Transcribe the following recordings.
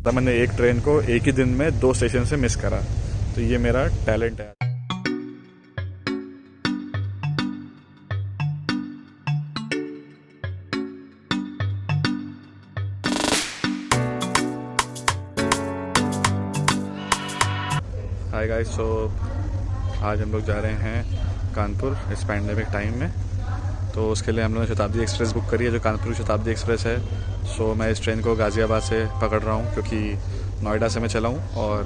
तो मैंने एक ट्रेन को एक ही दिन में 2 स्टेशन से मिस करा, तो ये मेरा टैलेंट है। हाय गाइस, सो आज हम लोग जा रहे हैं कानपुर इस पैंडेमिक टाइम में। तो उसके लिए हम लोगों ने शताब्दी एक्सप्रेस बुक करी है, जो कानपुर शताब्दी एक्सप्रेस है। सो मैं इस ट्रेन को गाज़ियाबाद से पकड़ रहा हूँ, क्योंकि नोएडा से मैं चला हूँ और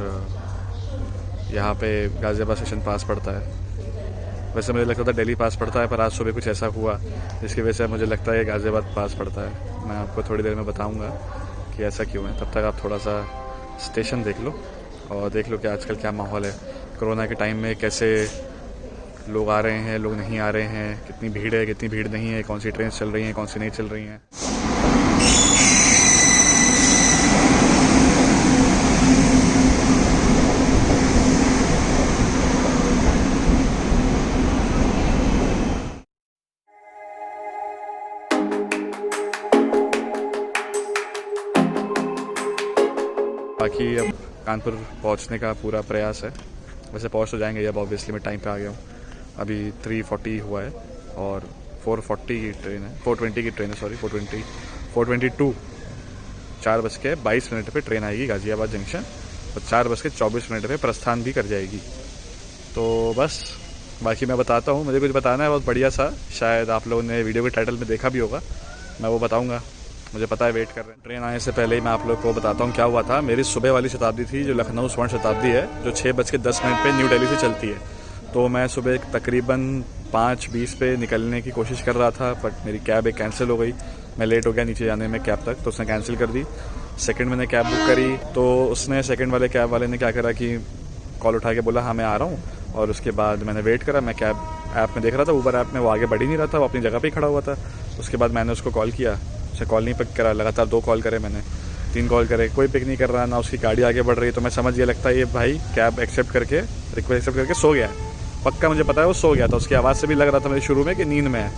यहाँ पे गाज़ियाबाद स्टेशन पास पड़ता है। वैसे मुझे लगता था दिल्ली पास पड़ता है, पर आज सुबह कुछ ऐसा हुआ जिसकी वजह से मुझे लगता है गाज़ियाबाद पास पड़ता है। मैं आपको थोड़ी देर में बताऊँगा कि ऐसा क्यों है। तब तक आप थोड़ा सा स्टेशन देख लो और देख लो कि आजकल क्या माहौल है। कोरोना के टाइम में कैसे लोग आ रहे हैं, लोग नहीं आ रहे हैं, कितनी भीड़ है, कितनी भीड़ नहीं है, कौन सी ट्रेन चल रही हैं, कौन सी नहीं चल रही हैं। बाकी अब कानपुर पहुंचने का पूरा प्रयास है। वैसे पहुंच तो जाएंगे, अब ऑब्वियसली मैं टाइम पे आ गया हूँ। अभी 3:40 हुआ है और 4:40 की ट्रेन है, 4:20 की ट्रेन है, सॉरी 4:22 4:22 पे ट्रेन आएगी गाज़ियाबाद जंक्शन और 4:24 पे प्रस्थान भी कर जाएगी। तो बस बाकी मैं बताता हूँ। मुझे कुछ बताना है बहुत बढ़िया सा, शायद आप लोगों ने वीडियो के टाइटल में देखा भी होगा, मैं वो बताऊँगा। मुझे पता है वेट कर रहे हैं। ट्रेन आने से पहले ही मैं आप लोग को बताता हूँ क्या हुआ था। मेरी सुबह वाली शताब्दी थी, जो लखनऊ स्वर्ण शताब्दी है, जो 6:10 पे न्यू दिल्ली से चलती है। तो मैं सुबह तकरीबन 5:20 पे निकलने की कोशिश कर रहा था, बट मेरी कैब एक कैंसिल हो गई। मैं लेट हो गया नीचे जाने में कैब तक, तो उसने कैंसिल कर दी। सेकंड मैंने कैब बुक करी, तो उसने सेकंड वाले कैब वाले ने क्या करा कि कॉल उठा के बोला हाँ मैं आ रहा हूँ। और उसके बाद मैंने वेट करा। मैं कैब ऐप में देख रहा था, ऊबर ऐप में, वो आगे बढ़ ही नहीं रहा था, वो अपनी जगह पर ही खड़ा हुआ था। उसके बाद मैंने उसको कॉल किया, उसे कॉल नहीं पिक करा। लगातार 2 कॉल करे मैंने, 3 कॉल करे, कोई पिक नहीं कर रहा, ना उसकी गाड़ी आगे बढ़ रही। तो मैं समझ ये लगता है ये भाई कैब एक्सेप्ट करके, रिक्वेस्ट एक्सेप्ट करके सो गया है। पक्का मुझे पता है वो सो गया था, उसकी आवाज़ से भी लग रहा था मेरे शुरू में कि नींद में है।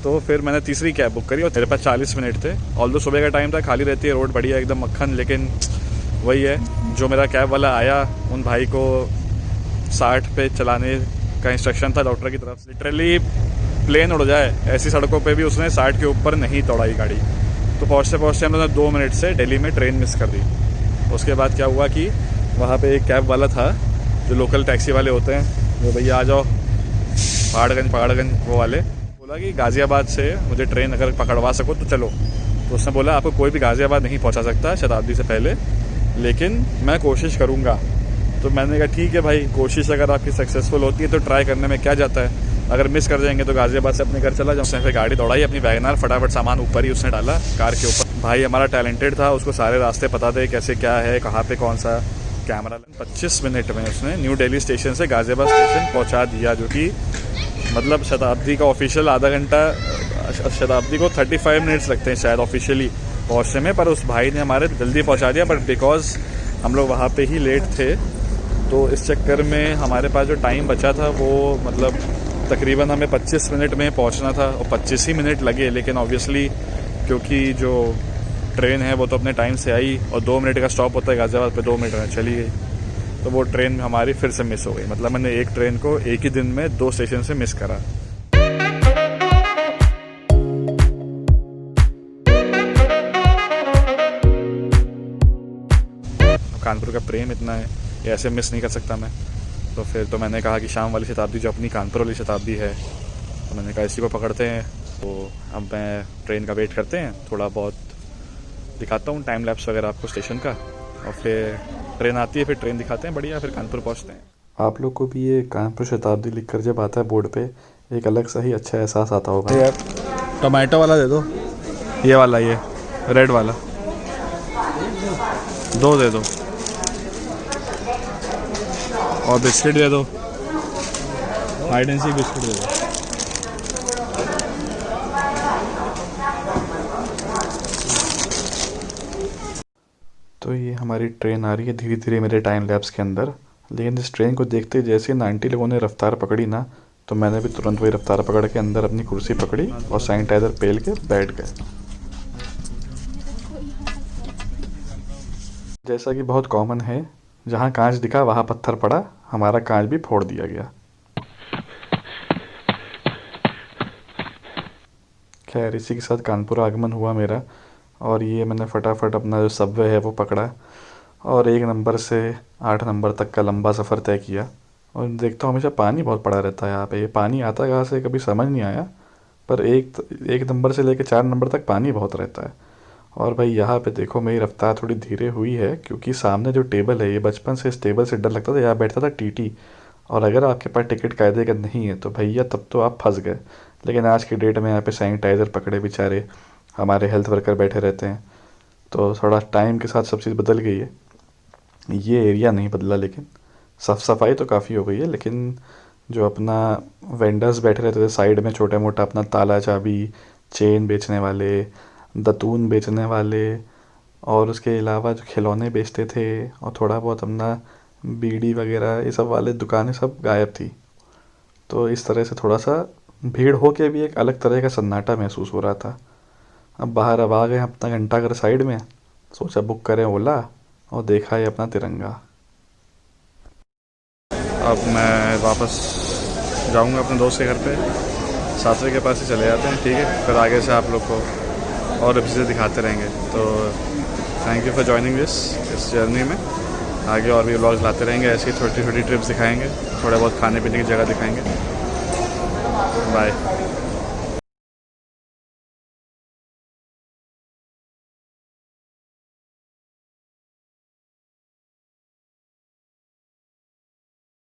तो फिर मैंने तीसरी कैब बुक करी और मेरे पास 40 मिनट थे। ऑल्दो सुबह का टाइम था, खाली रहती है रोड, बढ़िया एकदम मक्खन। लेकिन वही है, जो मेरा कैब वाला आया, उन भाई को 60 पे चलाने का इंस्ट्रक्शन था डॉक्टर की तरफ से। लिटरली प्लेन उड़ जाए ऐसी सड़कों पे भी उसने 60 के ऊपर नहीं दौड़ाई गाड़ी। तो पहुँचते पहुँचते हम लोगों ने 2 मिनट से दिल्ली में ट्रेन मिस कर दी। उसके बाद क्या हुआ कि वहाँ पे एक कैब वाला था, जो लोकल टैक्सी वाले होते हैं, जो भैया आ जाओ पहाड़गंज वो वाले, बोला कि गाज़ियाबाद से मुझे ट्रेन अगर पकड़वा सको तो चलो। तो उसने बोला आपको कोई भी गाज़ियाबाद नहीं पहुँचा सकता शताब्दी से पहले, लेकिन मैं कोशिश करूँगा। तो मैंने कहा ठीक है भाई, कोशिश अगर आपकी सक्सेसफुल होती है तो ट्राई करने में क्या जाता है। अगर मिस कर जाएंगे तो गाज़ियाबाद से अपने घर चला जाऊँ। उसने फिर गाड़ी दौड़ाई, अपनी वैगनआर, फटाफट सामान ऊपर ही उसने डाला कार के ऊपर। भाई हमारा टैलेंटेड था, उसको सारे रास्ते पता थे, कैसे क्या है, कहाँ पे कौन सा कैमरा। 25 मिनट में उसने न्यू दिल्ली स्टेशन से गाज़ियाबाद स्टेशन पहुँचा दिया, जो कि मतलब शताब्दी का ऑफिशियल आधा घंटा, शताब्दी को 35 मिनट्स लगते हैं शायद ऑफिशियली पहुँचने में, पर उस भाई ने हमारे जल्दी पहुँचा दिया। बट बिकॉज हम लोग वहाँ पे ही लेट थे, तो इस चक्कर में हमारे पास जो टाइम बचा था वो मतलब तकरीबन हमें 25 मिनट में पहुंचना था और 25 ही मिनट लगे। लेकिन ऑब्वियसली क्योंकि जो ट्रेन है वो तो अपने टाइम से आई और 2 मिनट का स्टॉप होता है गाज़ियाबाद पे, 2 मिनट में चली गई। तो वो ट्रेन हमारी फिर से मिस हो गई। मतलब मैंने एक ट्रेन को एक ही दिन में 2 स्टेशन से मिस करा। कानपुर का प्रेम इतना है, ऐसे मिस नहीं कर सकता मैं। तो फिर तो मैंने कहा कि शाम वाली शताब्दी जो अपनी कानपुर वाली शताब्दी है, तो मैंने कहा इसी को पकड़ते हैं। तो अब मैं ट्रेन का वेट करते हैं, थोड़ा बहुत दिखाता हूँ टाइम लैप्स वगैरह आपको स्टेशन का, और फिर ट्रेन आती है, फिर ट्रेन दिखाते हैं बढ़िया, फिर कानपुर पहुँचते हैं। आप लोग को भी ये कानपुर शताब्दी लिख कर जब आता है बोर्ड पे, एक अलग सा ही अच्छा एहसास आता होगा। यार टोमेटो वाला दे दो, ये वाला, ये रेड वाला 2 दे दो, और बिस्किट दे दो, हाइड एंड सीक बिस्किट दे दो। तो ये हमारी ट्रेन आ रही है धीरे धीरे मेरे टाइम लैप्स के अंदर। लेकिन इस ट्रेन को देखते जैसे 90 लोगों ने रफ्तार पकड़ी ना, तो मैंने भी तुरंत वही रफ्तार पकड़ के अंदर अपनी कुर्सी पकड़ी और सैनिटाइज़र पेल के बैठ गए। जैसा कि बहुत कॉमन है, जहाँ कांच दिखा वहाँ पत्थर पड़ा, हमारा कांच भी फोड़ दिया गया। खैर इसी के साथ कानपुर आगमन हुआ मेरा, और ये मैंने फटाफट अपना जो सबवे है वो पकड़ा और 1 नंबर से 8 नंबर तक का लंबा सफ़र तय किया। और देखता हूँ हमेशा पानी बहुत पड़ा रहता है यहाँ पे, ये पानी आता कहाँ से कभी समझ नहीं आया, पर 1 नंबर से लेकर 4 नंबर तक पानी बहुत रहता है। और भाई यहाँ पे देखो मेरी रफ्तार थोड़ी धीरे हुई है, क्योंकि सामने जो टेबल है, ये बचपन से इस टेबल से डर लगता था, यहाँ बैठता था टीटी। और अगर आपके पास टिकट कायदे का नहीं है तो भैया तब तो आप फंस गए। लेकिन आज की डेट में यहाँ पे सैनिटाइज़र पकड़े बेचारे हमारे हेल्थ वर्कर बैठे रहते हैं, तो थोड़ा टाइम के साथ सब चीज़ बदल गई है। ये एरिया नहीं बदला, लेकिन साफ सफाई तो काफ़ी हो गई है। लेकिन जो अपना वेंडर्स बैठे रहते थे साइड में, छोटे मोटा अपना ताला चाबी, चेन बेचने वाले, दतून बेचने वाले, और उसके अलावा जो खिलौने बेचते थे और थोड़ा बहुत अपना बीड़ी वगैरह, ये सब वाले दुकानें सब गायब थी। तो इस तरह से थोड़ा सा भीड़ हो के भी एक अलग तरह का सन्नाटा महसूस हो रहा था। अब आ गए अपना घंटा घर साइड में, सोचा बुक करें ओला, और देखा है अपना तिरंगा। अब मैं वापस जाऊंगा अपने दोस्त के घर पे, सासरे के पास ही चले जाते हैं, ठीक है। फिर आगे से आप लोग को और चीज़ें दिखाते रहेंगे। तो थैंक यू फॉर जॉइनिंग इस जर्नी में। आगे और भी व्लॉग्स लाते रहेंगे, ऐसी छोटी छोटी ट्रिप्स दिखाएंगे, थोड़े बहुत खाने पीने की जगह दिखाएंगे। बाय।